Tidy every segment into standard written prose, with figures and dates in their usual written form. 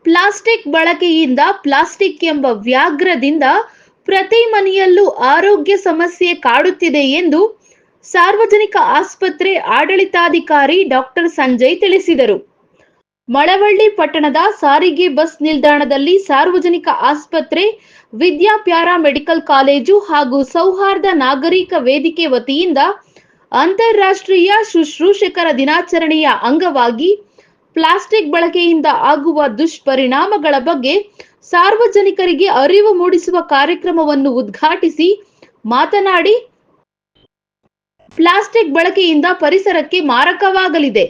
Plastic ಬಳಕೆಯಿಂದ plastic ಎಂಬ ವ್ಯಾಘ್ರದಿಂದ ಪ್ರತಿ ಮನೆಯಲ್ಲೂ ಆರೋಗ್ಯ ಸಮಸ್ಯೆ ಕಾಡುತ್ತಿದೆ ಎಂದು ಸಾರ್ವಜನಿಕ ಆಸ್ಪತ್ರೆ ಆಡಳಿತಾಧಿಕಾರಿ ಡಾಕ್ಟರ್ ಸಂಜಯ್ ತಿಳಿಸಿದರು. ಮಳವಳ್ಳಿ ಪಟ್ಟಣದ ಸಾರಿಗೆ ಬಸ್ ನಿಲ್ದಾಣದಲ್ಲಿ ಸಾರ್ವಜನಿಕ ಆಸ್ಪತ್ರೆ, ವಿದ್ಯಾ ಪ್ಯಾರಾ ಮೆಡಿಕಲ್ ಕಾಲೇಜು ಹಾಗೂ ಸೌಹಾರ್ದ ನಾಗರಿಕ ವೇದಿಕೆ ವತಿಯಿಂದ ಅಂತಾರಾಷ್ಟ್ರೀಯ ಶುಶ್ರೂಷಕರ ದಿನಾಚರಣೆಯ ಅಂಗವಾಗಿ ಪ್ಲಾಸ್ಟಿಕ್ ಬಳಕೆಯಿಂದ ಆಗುವ ದುಷ್ಪರಿಣಾಮಗಳ ಬಗ್ಗೆ ಸಾರ್ವಜನಿಕರಿಗೆ ಅರಿವು ಮೂಡಿಸುವ ಕಾರ್ಯಕ್ರಮವನ್ನು ಉದ್ಘಾಟಿಸಿ ಮಾತನಾಡಿ, ಪ್ಲಾಸ್ಟಿಕ್ ಬಳಕೆಯಿಂದ ಪರಿಸರಕ್ಕೆ ಮಾರಕವಾಗಲಿದೆ.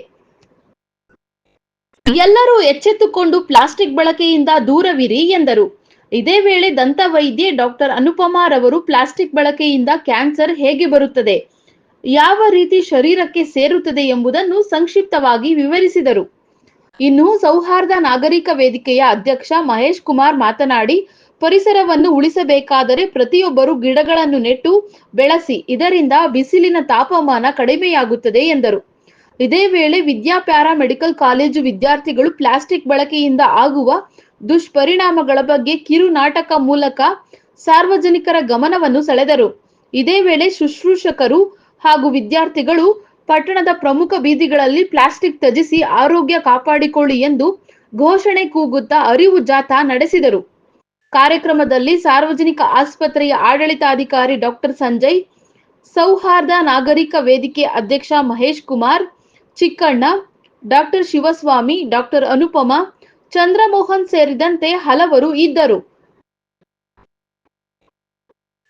ಎಲ್ಲರೂ ಎಚ್ಚೆತ್ತುಕೊಂಡು ಪ್ಲಾಸ್ಟಿಕ್ ಬಳಕೆಯಿಂದ ದೂರವಿರಿ ಎಂದರು. ಇದೇ ವೇಳೆ ದಂತ ವೈದ್ಯೆ ಡಾಕ್ಟರ್ ಅನುಪಮಾ ರವರು ಪ್ಲಾಸ್ಟಿಕ್ ಬಳಕೆಯಿಂದ ಕ್ಯಾನ್ಸರ್ ಹೇಗೆ ಬರುತ್ತದೆ, ಯಾವ ರೀತಿ ಶರೀರಕ್ಕೆ ಸೇರುತ್ತದೆ ಎಂಬುದನ್ನು ಸಂಕ್ಷಿಪ್ತವಾಗಿ ವಿವರಿಸಿದರು. ಇನ್ನು ಸೌಹಾರ್ದ ನಾಗರಿಕ ವೇದಿಕೆಯ ಅಧ್ಯಕ್ಷ ಮಹೇಶ್ ಕುಮಾರ್ ಮಾತನಾಡಿ, ಪರಿಸರವನ್ನು ಉಳಿಸಬೇಕಾದರೆ ಪ್ರತಿಯೊಬ್ಬರು ಗಿಡಗಳನ್ನು ನೆಟ್ಟು ಬೆಳೆಸಿ, ಇದರಿಂದ ಬಿಸಿಲಿನ ತಾಪಮಾನ ಕಡಿಮೆಯಾಗುತ್ತದೆ ಎಂದರು. ಇದೇ ವೇಳೆ ವಿದ್ಯಾ ಪ್ಯಾರಾ ಮೆಡಿಕಲ್ ಕಾಲೇಜು ವಿದ್ಯಾರ್ಥಿಗಳು ಪ್ಲಾಸ್ಟಿಕ್ ಬಳಕೆಯಿಂದ ಆಗುವ ದುಷ್ಪರಿಣಾಮಗಳ ಬಗ್ಗೆ ಕಿರು ನಾಟಕ ಮೂಲಕ ಸಾರ್ವಜನಿಕರ ಗಮನವನ್ನು ಸೆಳೆದರು. ಇದೇ ವೇಳೆ ಶುಶ್ರೂಷಕರು ಹಾಗೂ ವಿದ್ಯಾರ್ಥಿಗಳು ಪಟ್ಟಣದ ಪ್ರಮುಖ ಬೀದಿಗಳಲ್ಲಿ ಪ್ಲಾಸ್ಟಿಕ್ ತ್ಯಜಿಸಿ ಆರೋಗ್ಯ ಕಾಪಾಡಿಕೊಳ್ಳಿ ಎಂದು ಘೋಷಣೆ ಕೂಗುತ್ತಾ ಅರಿವು ಜಾಥಾ ನಡೆಸಿದರು. ಕಾರ್ಯಕ್ರಮದಲ್ಲಿ ಸಾರ್ವಜನಿಕ ಆಸ್ಪತ್ರೆಯ ಆಡಳಿತಾಧಿಕಾರಿ ಡಾಕ್ಟರ್ ಸಂಜಯ್, ಸೌಹಾರ್ದ ನಾಗರಿಕ ವೇದಿಕೆ ಅಧ್ಯಕ್ಷ ಮಹೇಶ್ ಕುಮಾರ್, ಚಿಕ್ಕಣ್ಣ, ಡಾಕ್ಟರ್ ಶಿವಸ್ವಾಮಿ, ಡಾಕ್ಟರ್ ಅನುಪಮಾ, ಚಂದ್ರಮೋಹನ್ ಸೇರಿದಂತೆ ಹಲವರು ಇದ್ದರು.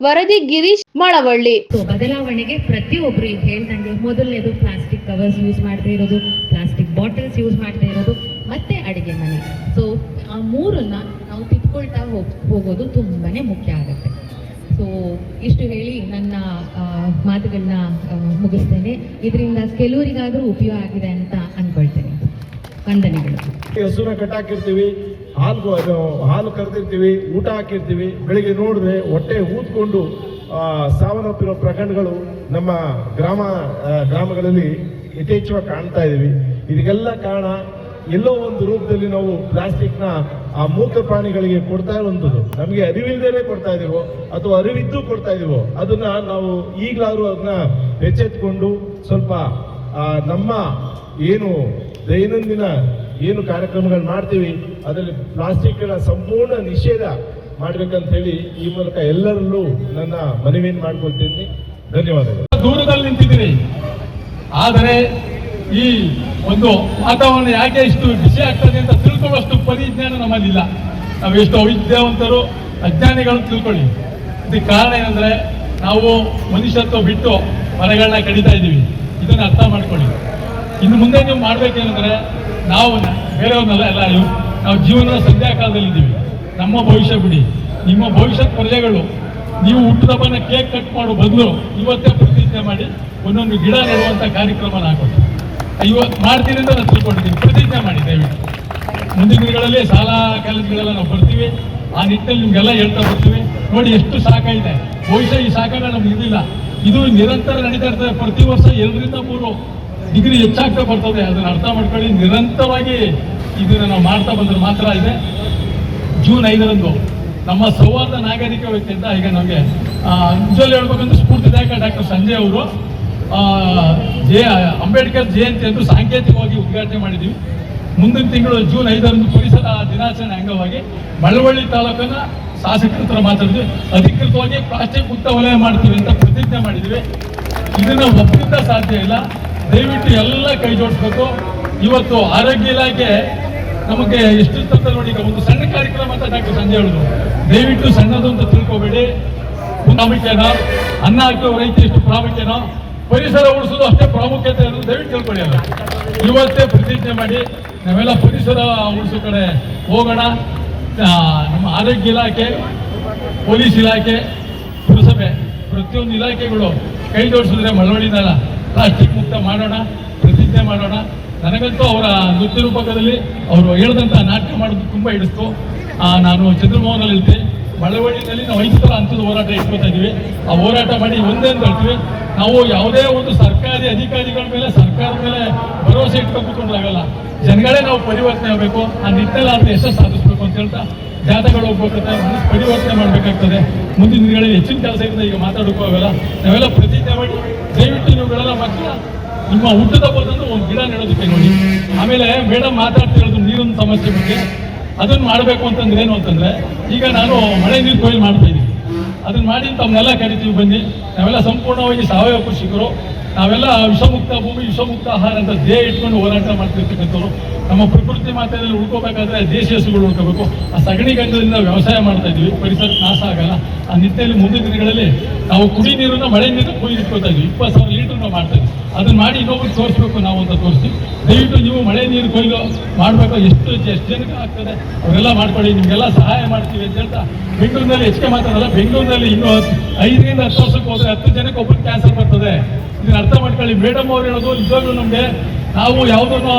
ವರದಿ ಗಿರೀಶ್, ಮಳವಳ್ಳಿ. ಬದಲಾವಣೆಗೆ ಪ್ರತಿಯೊಬ್ಬರು ಹೇಳ್ದಂಗೆ ಮೊದಲನೇದು ಪ್ಲಾಸ್ಟಿಕ್ ಕವರ್ಸ್ ಯೂಸ್ ಮಾಡದೇ ಇರೋದು, ಪ್ಲಾಸ್ಟಿಕ್ ಬಾಟಲ್ಸ್ ಯೂಸ್ ಮಾಡದೇ ಇರೋದು, ಮತ್ತೆ ಅಡಿಗೆ ಮನೆ. ಸೊ ಆ ಮೂರನ್ನ ನಾವು ತಿದ್ಕೊಳ್ತಾ ಹೋಗೋದು ತುಂಬಾನೇ ಮುಖ್ಯ ಆಗುತ್ತೆ. ಸೊ ಇಷ್ಟು ಹೇಳಿ ನನ್ನ ಮಾತುಗಳನ್ನ ಮುಗಿಸ್ತೇನೆ. ಇದರಿಂದ ಕೆಲವರಿಗಾದರೂ ಉಪಯೋಗ ಆಗಿದೆ ಅಂತ ಅನ್ಕೊಳ್ತೇನೆ. ವಂದನೆಗಳು. ಹಸುನ ಕಟ್ಟಾಕಿರ್ತೀವಿ, ಹಾಲು ಕರೆದಿರ್ತೀವಿ, ಊಟ ಹಾಕಿರ್ತೀವಿ, ಬೆಳಿಗ್ಗೆ ನೋಡಿದ್ರೆ ಹೊಟ್ಟೆ ಊದ್ಕೊಂಡು ಸಾವನ್ನಪ್ಪಿರೋ ಪ್ರಕರಣಗಳು ನಮ್ಮ ಗ್ರಾಮಗಳಲ್ಲಿ ಯಥೇಚ್ಛವಾಗಿ ಕಾಣ್ತಾ ಇದೀವಿ. ಇದಕ್ಕೆಲ್ಲ ಕಾರಣ ಎಲ್ಲೋ ಒಂದು ರೂಪದಲ್ಲಿ ನಾವು ಪ್ಲಾಸ್ಟಿಕ್ನ ಆ ಮೂಕ ಪ್ರಾಣಿಗಳಿಗೆ ಕೊಡ್ತಾ ಇರುವಂಥದ್ದು. ನಮಗೆ ಅರಿವಿಲ್ಲದೇನೆ ಕೊಡ್ತಾ ಇದೀವೋ ಅಥವಾ ಅರಿವಿದ್ದು ಕೊಡ್ತಾ ಇದೀವೋ ಅದನ್ನ ನಾವು ಈಗಲಾದ್ರೂ ಅದನ್ನ ಎಚ್ಚೆತ್ಕೊಂಡು ಸ್ವಲ್ಪ ನಮ್ಮ ಏನು ದೈನಂದಿನ ಏನು ಕಾರ್ಯಕ್ರಮಗಳು ಮಾಡ್ತೀವಿ ಅದರಲ್ಲಿ ಪ್ಲಾಸ್ಟಿಕ್ಗಳ ಸಂಪೂರ್ಣ ನಿಷೇಧ ಮಾಡ್ಬೇಕಂತ ಹೇಳಿ ಈ ಮೂಲಕ ಎಲ್ಲರಲ್ಲೂ ನನ್ನ ಮನವಿಯನ್ನು ಮಾಡ್ಕೊಳ್ತೀನಿ. ಧನ್ಯವಾದಗಳು. ದೂರದಲ್ಲಿ ನಿಂತಿದ್ದೀರಿ, ಆದರೆ ಈ ಒಂದು ವಾತಾವರಣ ಯಾಕೆ ಇಷ್ಟು ಬಿಸಿ ಆಗ್ತದೆ ಅಂತ ತಿಳ್ಕೊಳ್ಳುವಷ್ಟು ಪರಿಜ್ಞಾನ ನಮ್ಮಲ್ಲಿಲ್ಲ. ನಾವು ಎಷ್ಟು ಅವಿದ್ಯಾವಂತರು, ಅಜ್ಞಾನಿಗಳು ತಿಳ್ಕೊಳ್ಳಿ. ಇದಕ್ಕೆ ಕಾರಣ ಏನಂದ್ರೆ ನಾವು ಮನುಷ್ಯತ್ವ ಬಿಟ್ಟು ಮರಗಳನ್ನ ಕಡಿತಾ ಇದ್ದೀವಿ. ಇದನ್ನ ಅರ್ಥ ಮಾಡ್ಕೊಳ್ಳಿ. ಇನ್ನು ಮುಂದೆ ನೀವು ಮಾಡ್ಬೇಕೇನಂದ್ರೆ, ನಾವು ಬೇರೆಯವ್ರನ್ನೆಲ್ಲ ಎಲ್ಲ ನಾವು ಜೀವನದ ಸಂಧ್ಯಾಕಾಲದಲ್ಲಿ ಇದ್ದೀವಿ. ನಮ್ಮ ಭವಿಷ್ಯ ಬಿಡಿ, ನಿಮ್ಮ ಭವಿಷ್ಯದ ಪ್ರಜೆಗಳು. ನೀವು ಹುಟ್ಟುಹಬ್ಬನ ಕೇಕ್ ಕಟ್ ಮಾಡೋ ಬದಲು ಇವತ್ತೇ ಪ್ರತಿಜ್ಞೆ ಮಾಡಿ ಒಂದೊಂದು ಗಿಡ ನೆಡುವಂಥ ಕಾರ್ಯಕ್ರಮನ ಹಾಕೊಳ್ಳಿ. ಇವತ್ತು ಮಾಡ್ತೀನಿ ಅಂತ ನಾನು ತಿಳ್ಕೊಂಡಿದ್ದೀನಿ. ಪ್ರತಿಜ್ಞೆ ಮಾಡಿ ದಯವಿಟ್ಟು. ಮುಂದಿನ ದಿನಗಳಲ್ಲಿ ಶಾಲಾ ಕಾಲೇಜುಗಳೆಲ್ಲ ನಾವು ಬರ್ತೀವಿ. ಆ ನಿಟ್ಟಿನಲ್ಲಿ ನಿಮ್ಗೆಲ್ಲ ಹೇಳ್ತಾ ಬರ್ತೀವಿ. ನೋಡಿ ಎಷ್ಟು ಶಾಖ ಇದೆ. ಬಹುಶಃ ಈ ಶಾಖಗಳು ನಮ್ಗೆ ಇದಿಲ್ಲ. ಇದು ನಿರಂತರ ನಡೀತಾ ಇರ್ತದೆ. ಪ್ರತಿ ವರ್ಷ 2 ರಿಂದ 3 ಡಿಗ್ರಿ ಹೆಚ್ಚಾಗ್ತಾ ಬರ್ತದೆ. ಅದನ್ನು ಅರ್ಥ ಮಾಡ್ಕೊಳ್ಳಿ. ನಿರಂತರವಾಗಿ ಇದನ್ನು ನಾವು ಮಾಡ್ತಾ ಬಂದ್ರೆ ಮಾತ್ರ ಇದೆ. ಜೂನ್ 5ರಂದು ನಮ್ಮ ಸೌಹಾರ್ದ ನಾಗರಿಕ ವ್ಯಕ್ತಿಯಿಂದ ಈಗ ನಮಗೆ ನಿಜವಲ್ಲಿ ಹೇಳ್ಬೇಕಂದ್ರೆ ಸ್ಫೂರ್ತಿದಾಯಕ ಡಾಕ್ಟರ್ ಸಂಜಯ್ ಅವರು ಅಂಬೇಡ್ಕರ್ ಜಯಂತಿ ಎಂದು ಸಾಂಕೇತಿಕವಾಗಿ ಉದ್ಘಾಟನೆ ಮಾಡಿದ್ದೀವಿ. ಮುಂದಿನ ತಿಂಗಳು ಜೂನ್ 5ರಂದು ಪರಿಸರ ದಿನಾಚರಣೆ ಅಂಗವಾಗಿ ಮಳವಳ್ಳಿ ತಾಲೂಕನ್ನ ಶಾಸಕರ ಹತ್ರ ಮಾತಾಡಿದ್ವಿ. ಅಧಿಕೃತವಾಗಿ ಪ್ಲಾಸ್ಟಿಕ್ ಮುಕ್ತ ವಲಯ ಮಾಡ್ತೀವಿ ಅಂತ ಪ್ರತಿಜ್ಞೆ ಮಾಡಿದ್ವಿ. ಇದನ್ನ ಒಬ್ಬರಿಂದ ಸಾಧ್ಯ ಇಲ್ಲ. ದಯವಿಟ್ಟು ಎಲ್ಲ ಕೈ ಜೋಡಿಸ್ಬೇಕು. ಇವತ್ತು ಆರೋಗ್ಯ ಇಲಾಖೆ ನಮಗೆ ಎಷ್ಟು ನೋಡಿ, ಈಗ ಒಂದು ಸಣ್ಣ ಕಾರ್ಯಕ್ರಮ ಅಂತ ಡಾಕ್ಟರ್ ಸಂಜಯ್ ಹೇಳಿದ್ರು. ದಯವಿಟ್ಟು ಸಣ್ಣದು ಅಂತ ತಿಳ್ಕೊಬೇಡಿ. ಪ್ರಾಮುಖ್ಯನ ಅನ್ನ ಹಾಕುವ ರೈತ ಎಷ್ಟು ಪ್ರಾಮುಖ್ಯನೋ ಪರಿಸರ ಉಳಿಸೋದು ಅಷ್ಟೇ ಪ್ರಾಮುಖ್ಯತೆ ಅನ್ನೋದು ದಯವಿಟ್ಟು ತಿಳ್ಕೊಳ್ಳಿ. ಅಲ್ಲ ಇವತ್ತೇ ಪ್ರತಿಜ್ಞೆ ಮಾಡಿ ನಾವೆಲ್ಲ ಪರಿಸರ ಉಳಿಸೋ ಕಡೆ ಹೋಗೋಣ. ನಮ್ಮ ಆರೋಗ್ಯ ಇಲಾಖೆ, ಪೊಲೀಸ್ ಇಲಾಖೆ, ಪುರಸಭೆ ಪ್ರತಿಯೊಂದು ಇಲಾಖೆಗಳು ಕೈ ಜೋಡಿಸಿದ್ರೆ ಮಳವಳ್ಳಿನ ಪ್ಲಾಸ್ಟಿಕ್ ಮುಕ್ತ ಮಾಡೋಣ, ಪ್ರತಿಜ್ಞೆ ಮಾಡೋಣ. ನನಗಂತೂ ಅವರ ನೃತ್ಯ ರೂಪಕದಲ್ಲಿ ಅವರು ಹೇಳಿದಂಥ ನಾಟಕ ಮಾಡೋದು ತುಂಬ ಹಿಡಿಸ್ತು. ನಾನು ಚಂದ್ರಮೋಹನಲ್ಲಿ ಇರ್ತೀನಿ. ಮಳವಳ್ಳಿನಲ್ಲಿ ನಾವು 5 ಥರ ಹಂತದ ಹೋರಾಟ ಇಟ್ಕೊತಾ ಇದ್ದೀವಿ. ಆ ಹೋರಾಟ ಮಾಡಿ ಒಂದೇ ಅಂತ ಹೇಳ್ತೀವಿ. ನಾವು ಯಾವುದೇ ಒಂದು ಸರ್ಕಾರಿ ಅಧಿಕಾರಿಗಳ ಮೇಲೆ, ಸರ್ಕಾರದ ಮೇಲೆ ಭರವಸೆ ಇಟ್ಕೊಂಡು ಕೂತ್ಕೊಂಡ್ರಾಗಲ್ಲ. ಜನಗಳೇ ನಾವು ಪರಿವರ್ತನೆ ಆಗಬೇಕು, ಆ ನಿಟ್ಟಿನಲ್ಲಿ ಅದನ್ನ ಯಶಸ್ಸು ಸಾಧಿಸಬೇಕು ಅಂತ ಹೇಳ್ತಾ ಜಾಥಾಗಳು ಹೋಗ್ಬೇಕಾಗ್ತದೆ, ಮನಸ್ಸು ಪರಿವರ್ತನೆ ಮಾಡಬೇಕಾಗ್ತದೆ. ಮುಂದಿನ ದಿನಗಳಲ್ಲಿ ಹೆಚ್ಚಿನ ಕೆಲಸ ಇರುತ್ತೆ, ಈಗ ಮಾತಾಡೋಕ್ಕೂ ಆಗಲ್ಲ. ನಾವೆಲ್ಲ ಪ್ರತಿಜ್ಞೆ ಮಾಡಿ ದಯವಿಟ್ಟು ನೀವುಗಳೆಲ್ಲ ಮಕ್ಕಳ ನಿಮ್ಮ ಹುಟ್ಟದ ಬಂದು ಒಂದು ಗಿಡ ನೆಡೋದಕ್ಕೆ ನೋಡಿ. ಆಮೇಲೆ ಮೇಡಮ್ ಮಾತಾಡ್ತಿರೋದು ನೀರಿನ ಸಮಸ್ಯೆ ಬಗ್ಗೆ, ಅದನ್ನು ಮಾಡಬೇಕು ಅಂತಂದ್ರೆ ಏನು ಅಂತಂದ್ರೆ, ಈಗ ನಾನು ಮಳೆ ನೀರು ಕೊಯ್ಲು ಮಾಡ್ತಾ ಇದ್ದೀನಿ, ಅದನ್ನ ಮಾಡಿ ತಮ್ಮನ್ನೆಲ್ಲ ಕರಿತೀವಿ ಬನ್ನಿ. ನಾವೆಲ್ಲ ಸಂಪೂರ್ಣವಾಗಿ ಸಾವಯವ ಕೃಷಿಕರು, ನಾವೆಲ್ಲ ವಿಷಮುಕ್ತ ಭೂಮಿ ವಿಷಮುಕ್ತ ಆಹಾರ ಅಂತ ಧ್ಯೇಯ ಇಟ್ಕೊಂಡು ಹೋರಾಟ ಮಾಡ್ತಿರ್ತಕ್ಕಂಥವ್ರು. ನಮ್ಮ ಪ್ರಕೃತಿ ಮಾತೆಯಲ್ಲಿ ಉಳ್ಕೋಬೇಕಾದ್ರೆ ದೇಶೀಯ ಹಸುಗಳು ಉಳ್ಕೋಬೇಕು. ಆ ಸಗಣಿ ಗಂಧದಿಂದ ವ್ಯವಸಾಯ ಮಾಡ್ತಾ ಇದ್ವಿ, ಪರಿಸರ ನಾಶ ಆಗಲ್ಲ. ಆ ನಿಟ್ಟಿನಲ್ಲಿ ಮುಂದಿನ ದಿನಗಳಲ್ಲಿ ನಾವು ಕುಡಿ ನೀರನ್ನ ಮಳೆ ನೀರನ್ನ ಕೊಯ್ದು ಇಟ್ಕೊತಾ ಇದ್ವಿ, 20,000 ಲೀಟರ್ ನಾವು ಮಾಡ್ತಾ ಇದ್ವಿ. ಅದನ್ನ ಮಾಡಿ ಇನ್ನೊಬ್ರಿಗೆ ತೋರಿಸ್ಬೇಕು ನಾವು ಅಂತ ತೋರಿಸ್ತೀವಿ. ದಯವಿಟ್ಟು ನೀವು ಮಳೆ ನೀರು ಕೊಯ್ಲು ಮಾಡಬೇಕು, ಎಷ್ಟು ಜನಕ್ಕೆ ಆಗ್ತದೆ ಅವರೆಲ್ಲ ಮಾಡ್ಕೊಳ್ಳಿ, ನಿಮಗೆಲ್ಲ ಸಹಾಯ ಮಾಡ್ತೀವಿ ಅಂತ ಹೇಳ್ತಾ ಬೆಂಗಳೂರಿನಲ್ಲಿ ಹೆಚ್ಚಿಗೆ ಮಾತಾಡಲ್ಲ. ಬೆಂಗಳೂರಿನಲ್ಲಿ ಇನ್ನೂ 5ರಿಂದ 10 ವರ್ಷಕ್ಕೆ ಹೋದ್ರೆ 10 ಜನಕ್ಕೆ ಒಬ್ಬರಿಗೆ ಕ್ಯಾನ್ಸರ್ ಬರ್ತದೆ. ಇದನ್ನ ಅರ್ಥ ಮಾಡ್ಕೊಳ್ಳಿ. ಮೇಡಮ್ ಅವ್ರು ಹೇಳೋದು ನಿಜವಾಗ್ಲೂ ನಮಗೆ, ನಾವು ಯಾವುದನ್ನ